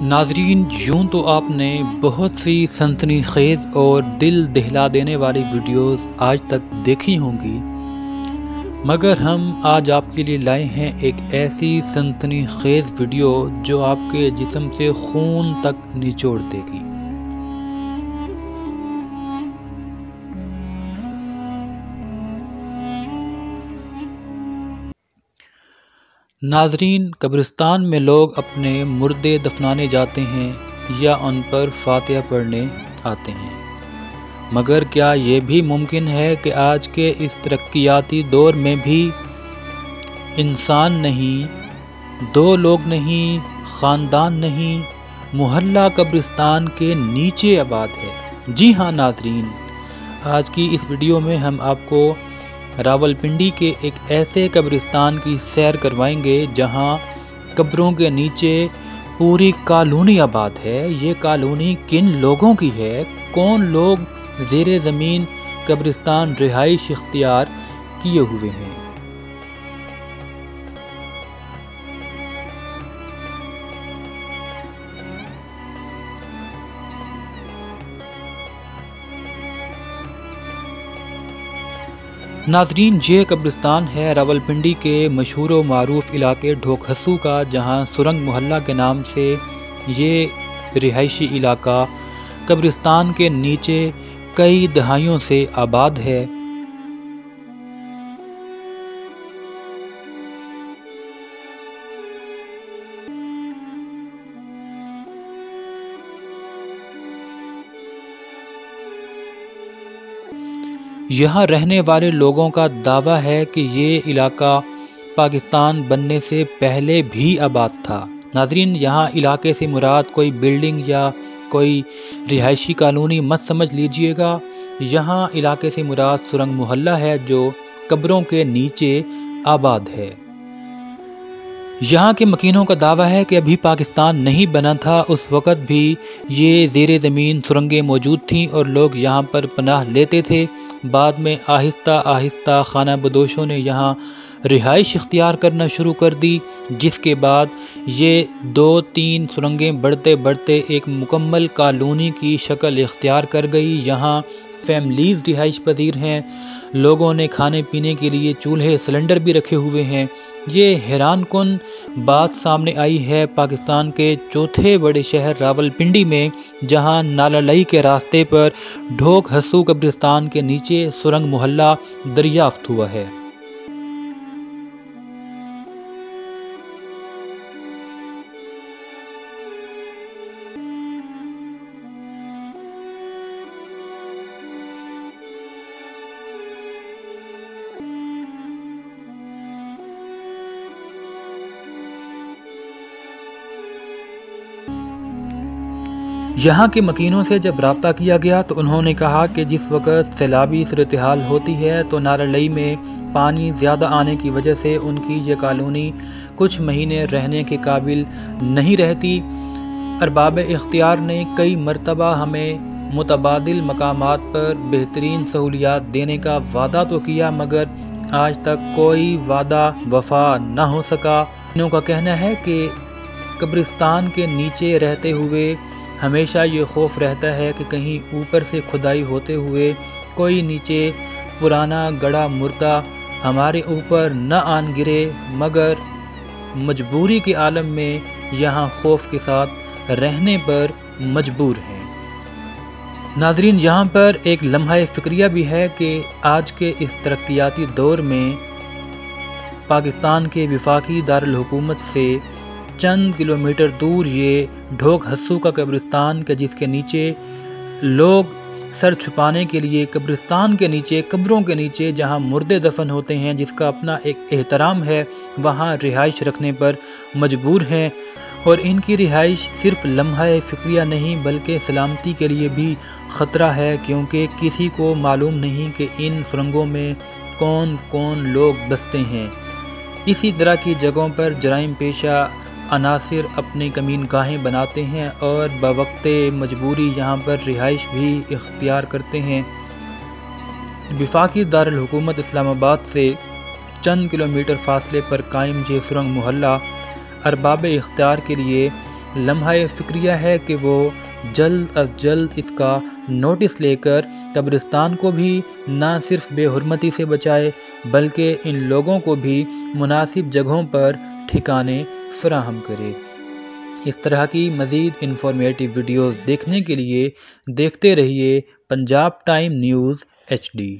ناظرین، یوں تو آپ نے بہت سی سنسنی خیز اور دل دہلا دینے والی ویڈیوز آج تک دیکھی ہوں گی، مگر ہم آج آپ کے لیے لائے ہیں ایک ایسی سنسنی خیز ویڈیو جو آپ کے جسم سے خون تک نچوڑ دے گی۔ ناظرین، قبرستان میں لوگ اپنے مردے دفنانے جاتے ہیں یا ان پر فاتحہ پڑھنے آتے ہیں، مگر کیا یہ بھی ممکن ہے کہ آج کے اس ترقیاتی دور میں بھی انسان نہیں، دو لوگ نہیں، خاندان نہیں، محلہ قبرستان کے نیچے آباد ہے؟ جی ہاں ناظرین، آج کی اس ویڈیو میں ہم آپ کو راولپنڈی کے ایک ایسے قبرستان کی سیر کروائیں گے جہاں قبروں کے نیچے پوری کالونی آباد ہے۔ یہ کالونی کن لوگوں کی ہے؟ کون لوگ زیر زمین قبرستان رہائش اختیار کیے ہوئے ہیں؟ ناظرین، یہ قبرستان ہے راولپنڈی کے مشہور و معروف علاقے ڈھوک ہسو کا، جہاں سرنگ محلہ کے نام سے یہ رہائشی علاقہ قبرستان کے نیچے کئی دہائیوں سے آباد ہے۔ یہاں رہنے والے لوگوں کا دعویٰ ہے کہ یہ علاقہ پاکستان بننے سے پہلے بھی آباد تھا۔ ناظرین، یہاں علاقے سے مراد کوئی بلڈنگ یا کوئی رہائشی کالونی مت سمجھ لیجئے گا۔ یہاں علاقے سے مراد سرنگ محلہ ہے جو قبروں کے نیچے آباد ہے۔ یہاں کے مکینوں کا دعویٰ ہے کہ ابھی پاکستان نہیں بنا تھا، اس وقت بھی یہ زیر زمین سرنگیں موجود تھیں اور لوگ یہاں پر پناہ لیتے تھے۔ بعد میں آہستہ آہستہ خانہ بدوشوں نے یہاں رہائش اختیار کرنا شروع کر دی، جس کے بعد یہ 2-3 سرنگیں بڑھتے بڑھتے ایک مکمل کالونی کی شکل اختیار کر گئی۔ یہاں فیملیز رہائش پذیر ہیں، لوگوں نے کھانے پینے کے لیے چولہے سلنڈر بھی رکھے ہوئے ہیں۔ یہ حیران کن بات سامنے آئی ہے پاکستان کے چوتھے بڑے شہر راولپنڈی میں، جہاں نالہ کے راستے پر ڈھوک ہسو قبرستان کے نیچے سرنگ محلہ دریافت ہوا ہے۔ یہاں کے مکینوں سے جب رابطہ کیا گیا تو انہوں نے کہا کہ جس وقت سیلابی صورتحال ہوتی ہے تو نالہ میں پانی زیادہ آنے کی وجہ سے ان کی یہ کالونی کچھ مہینے رہنے کے قابل نہیں رہتی۔ ارباب اختیار نے کئی مرتبہ ہمیں متبادل مقامات پر بہترین سہولیات دینے کا وعدہ تو کیا، مگر آج تک کوئی وعدہ وفا نہ ہو سکا۔ انہوں کا کہنا ہے کہ قبرستان کے نیچے رہتے ہوئے ہمیشہ یہ خوف رہتا ہے کہ کہیں اوپر سے کھدائی ہوتے ہوئے کوئی نیچے پرانا گڑا مردہ ہمارے اوپر نہ آن گرے، مگر مجبوری کے عالم میں یہاں خوف کے ساتھ رہنے پر مجبور ہیں۔ ناظرین، یہاں پر ایک لمحہ فکریہ بھی ہے کہ آج کے اس ترقیاتی دور میں پاکستان کے وفاقی دارالحکومت سے چند کلومیٹر دور یہ ڈھوک ہسو کا قبرستان کہ جس کے نیچے لوگ سر چھپانے کے لیے قبرستان کے نیچے، قبروں کے نیچے جہاں مردے دفن ہوتے ہیں، جس کا اپنا ایک احترام ہے، وہاں رہائش رکھنے پر مجبور ہیں۔ اور ان کی رہائش صرف لمحہ فکریہ نہیں بلکہ سلامتی کے لیے بھی خطرہ ہے، کیونکہ کسی کو معلوم نہیں کہ ان سرنگوں میں کون کون لوگ بستے ہیں۔ اسی طرح کی جگہوں پر جرائم پیشہ عناصر اپنی کمین گاہیں بناتے ہیں اور بوقت مجبوری یہاں پر رہائش بھی اختیار کرتے ہیں۔ وفاقی دارالحکومت اسلام آباد سے چند کلومیٹر فاصلے پر قائم یہ سرنگ محلہ ارباب اختیار کے لیے لمحہ فکریہ ہے کہ وہ جلد از جلد اس کا نوٹس لے کر قبرستان کو بھی نہ صرف بے حرمتی سے بچائے بلکہ ان لوگوں کو بھی مناسب جگہوں پر ٹھکانے فراہم کرے۔ اس طرح کی مزید انفارمیٹیو ویڈیوز دیکھنے کے لیے دیکھتے رہیے پنجاب ٹائم نیوز HD۔